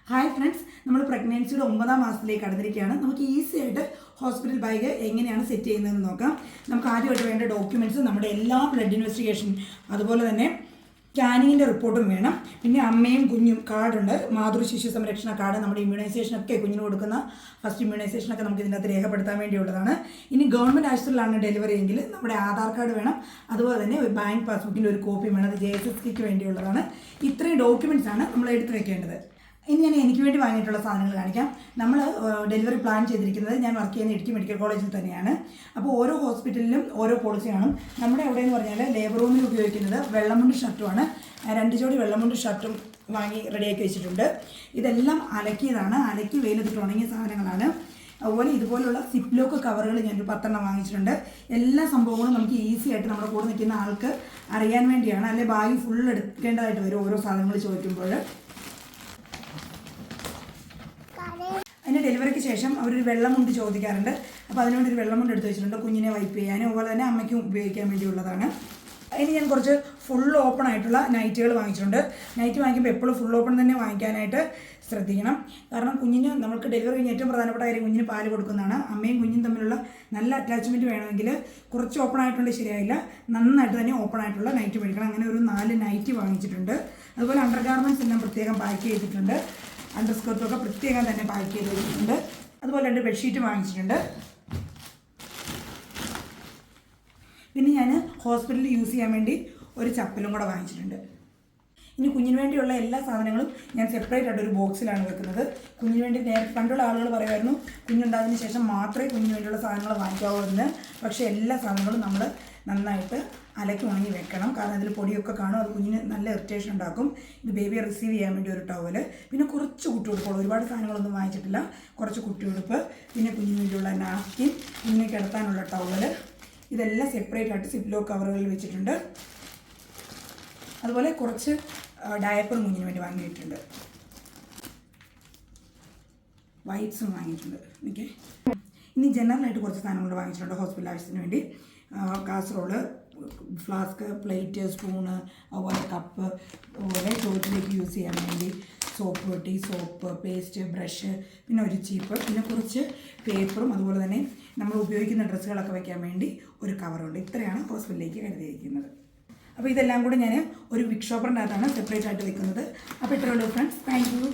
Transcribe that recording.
Hi friends, നമ്മൾ പ്രഗ്നൻസിയുടെ 9ാം മാസത്തിലേക്ക് കടന്നിരിക്കുകയാണ്. നമുക്ക് easy ആയിട്ട് ഹോസ്പിറ്റൽ ബാഗ് എങ്ങനെയാണ് സെറ്റ് ചെയ്യുന്നതെന്ന് നോക്കാം. നമുക്ക് ആദ്യമായിട്ട് വേണ്ട ഡോക്യുമെൻറ്റ്സ് നമ്മുടെ എല്ലാ ബ്ലഡ് ഇൻവെസ്റ്റിഗേഷൻ, അതുപോലെ തന്നെ സ്കാനിങ്ങിൻ്റെ റിപ്പോർട്ടും വേണം. പിന്നെ അമ്മയും കുഞ്ഞും കാർഡുണ്ട്, മാതൃ ശിശു സംരക്ഷണ കാർഡ്, നമ്മുടെ ഇമ്മ്യൂണൈസേഷനൊക്കെ കുഞ്ഞിന് കൊടുക്കുന്ന ഫസ്റ്റ് ഇമ്മ്യൂണൈസേഷനൊക്കെ നമുക്ക് ഇതിനകത്ത് രേഖപ്പെടുത്താൻ വേണ്ടിയുള്ളതാണ്. ഇനി ഗവൺമെൻറ് ആശുപത്രിയിലാണ് ഡെലിവറി എങ്കിൽ നമ്മുടെ ആധാർ കാർഡ് വേണം, അതുപോലെ തന്നെ ഒരു ബാങ്ക് പാസ്ബുക്കിൻ്റെ ഒരു കോപ്പി വേണം, അത് JSSക്ക് വേണ്ടിയുള്ളതാണ്. ഇത്രയും ഡോക്യുമെൻറ്റ്സ് ആണ് നമ്മൾ എടുത്ത് വെക്കേണ്ടത്. ഇനി ഞാൻ എനിക്ക് വേണ്ടി വാങ്ങിയിട്ടുള്ള സാധനങ്ങൾ കാണിക്കാം. നമ്മൾ ഡെലിവറി പ്ലാൻ ചെയ്തിരിക്കുന്നത്, ഞാൻ വർക്ക് ചെയ്യുന്ന ഇടുക്കി മെഡിക്കൽ കോളേജിൽ തന്നെയാണ്. അപ്പോൾ ഓരോ ഹോസ്പിറ്റലിലും ഓരോ പോളിസി കാണും. നമ്മുടെ എവിടെയെന്ന് പറഞ്ഞാൽ ലേബർ റൂമിൽ ഉപയോഗിക്കുന്നത് വെള്ളമുണ്ട് ഷർട്ടുമാണ്. 2 ജോഡി വെള്ളമുണ്ട് ഷർട്ടും വാങ്ങി റെഡിയാക്കി വെച്ചിട്ടുണ്ട്. ഇതെല്ലാം അലക്കിയതാണ്, അലക്കി വെയിലത്തിട്ട് ഉണങ്ങിയ സാധനങ്ങളാണ്. അതുപോലെ ഇതുപോലുള്ള സിപ്പ് ലോക്ക് കവറുകൾ ഞാനൊരു 10 എണ്ണം വാങ്ങിച്ചിട്ടുണ്ട്. എല്ലാ സംഭവങ്ങളും നമുക്ക് ഈസി ആയിട്ട് നമ്മുടെ കൂടെ നിൽക്കുന്ന ആൾക്ക് അറിയാൻ വേണ്ടിയാണ്, അല്ലെ ബാഗ് ഫുൾ എടുക്കേണ്ടതായിട്ട് വരും ഓരോ സാധനങ്ങൾ ചോദിക്കുമ്പോൾ. അതിൻ്റെ ഡെലിവറിക്ക് ശേഷം അവരൊരു വെള്ളമുണ്ട് ചോദിക്കാറുണ്ട്. അപ്പോൾ അതിനുവേണ്ടി ഒരു വെള്ളമുണ്ട് എടുത്ത് വെച്ചിട്ടുണ്ട്, കുഞ്ഞിനെ വൈപ്പ് ചെയ്യാനും അതുപോലെ തന്നെ അമ്മയ്ക്കും ഉപയോഗിക്കാൻ വേണ്ടിയുള്ളതാണ്. അതിന് ഞാൻ കുറച്ച് ഫുൾ ഓപ്പൺ ആയിട്ടുള്ള നൈറ്റുകൾ വാങ്ങിച്ചിട്ടുണ്ട്. നൈറ്റ് വാങ്ങിക്കുമ്പോൾ എപ്പോഴും ഫുൾ ഓപ്പൺ തന്നെ വാങ്ങിക്കാനായിട്ട് ശ്രദ്ധിക്കണം. കാരണം കുഞ്ഞിന് നമുക്ക് ഡെലിവറി കഴിഞ്ഞ് ഏറ്റവും പ്രധാനപ്പെട്ട കാര്യം കുഞ്ഞിന് പാല് കൊടുക്കുന്നതാണ്. അമ്മയും കുഞ്ഞും തമ്മിലുള്ള നല്ല അറ്റാച്ച്മെൻറ്റ് വേണമെങ്കിൽ കുറച്ച് ഓപ്പൺ ആയിട്ടുള്ള ശരിയായില്ല, നന്നായിട്ട് തന്നെ ഓപ്പൺ ആയിട്ടുള്ള നൈറ്റ് മേടിക്കണം. അങ്ങനെ ഒരു 4 നൈറ്റ് വാങ്ങിച്ചിട്ടുണ്ട്. അതുപോലെ അണ്ടർ ഗാർമെൻറ്റ്സ് എല്ലാം പ്രത്യേകം പാക്ക് ചെയ്തിട്ടുണ്ട്. അണ്ടർ സ്കർട്ടൊക്കെ പ്രത്യേകം തന്നെ പാക്ക് ചെയ്ത് വെച്ചിട്ടുണ്ട്. അതുപോലെ 2 ബെഡ്ഷീറ്റ് വാങ്ങിച്ചിട്ടുണ്ട്. പിന്നെ ഞാൻ ഹോസ്പിറ്റലിൽ യൂസ് ചെയ്യാൻ വേണ്ടി ഒരു ചപ്പലും കൂടെ വാങ്ങിച്ചിട്ടുണ്ട്. ഇനി കുഞ്ഞിന് വേണ്ടിയുള്ള എല്ലാ സാധനങ്ങളും ഞാൻ സെപ്പറേറ്റ് ആയിട്ട് ഒരു ബോക്സിലാണ് വെക്കുന്നത്. കുഞ്ഞിന് വേണ്ടി പണ്ടുള്ള ആളുകൾ പറയുമായിരുന്നു കുഞ്ഞുണ്ടായതിനു ശേഷം മാത്രമേ കുഞ്ഞിന് വേണ്ടിയുള്ള സാധനങ്ങൾ വാങ്ങിക്കാവൂ എന്ന്. പക്ഷേ എല്ലാ സാധനങ്ങളും നമ്മൾ നന്നായിട്ട് അലക്കി ഉണങ്ങി വെക്കണം. കാരണം അതിൽ പൊടിയൊക്കെ കാണും, അത് കുഞ്ഞിന് നല്ല ഇറിറ്റേഷൻ ഉണ്ടാക്കും. ഇത് ബേബിയെ റിസീവ് ചെയ്യാൻ വേണ്ടി ഒരു ടവല്, പിന്നെ കുറച്ച് കുട്ടിയുടുപ്പുകൾ, ഒരുപാട് സാധനങ്ങളൊന്നും വാങ്ങിച്ചിട്ടില്ല, കുറച്ച് കുട്ടിയുടുപ്പ്, പിന്നെ കുഞ്ഞിന് വേണ്ടിയുള്ള നാപ്കിൻ, കുഞ്ഞിനെ കിടത്താനുള്ള ടവല്, ഇതെല്ലാം സെപ്പറേറ്റ് ആയിട്ട് സിപ്പ് ലോക്ക് കവറുകളിൽ വെച്ചിട്ടുണ്ട്. അതുപോലെ കുറച്ച് ഡയപ്പറും കുഞ്ഞിന് വേണ്ടി വാങ്ങിയിട്ടുണ്ട്, വൈപ്സും വാങ്ങിയിട്ടുണ്ട്. ഓക്കെ, ഇനി ജനറലായിട്ട് കുറച്ച് സാധനങ്ങൾ വാങ്ങിച്ചിട്ടുണ്ട് ഹോസ്പിറ്റൽ ആവശ്യത്തിന് വേണ്ടി. കാസറോള്, ഫ്ലാസ്ക്, പ്ലേറ്റ്, സ്പൂണ്, അതുപോലെ കപ്പ്, അതുപോലെ ടോയ്ലറ്റിലേക്ക് യൂസ് ചെയ്യാൻ വേണ്ടി സോപ്പ് പെട്ടി, സോപ്പ്, പേസ്റ്റ്, ബ്രഷ്, പിന്നെ ഒരു ചീപ്പ്, പിന്നെ കുറച്ച് പേപ്പറും, അതുപോലെ തന്നെ നമ്മൾ ഉപയോഗിക്കുന്ന ഡ്രസ്സുകളൊക്കെ വയ്ക്കാൻ വേണ്ടി ഒരു കവറുണ്ട്. ഇത്രയാണ് ഹോസ്പിറ്റലിലേക്ക് കരുതിയിരിക്കുന്നത്. അപ്പോൾ ഇതെല്ലാം കൂടെ ഞാൻ ഒരു ബിഗ് ഷോപ്പറിൻ്റെ അകത്താണ് സെപ്പറേറ്റ് ആയിട്ട് വെക്കുന്നത്. അപ്പോൾ ഇത്രയേ ഉള്ളൂ ഫ്രണ്ട്സ്. Thank you.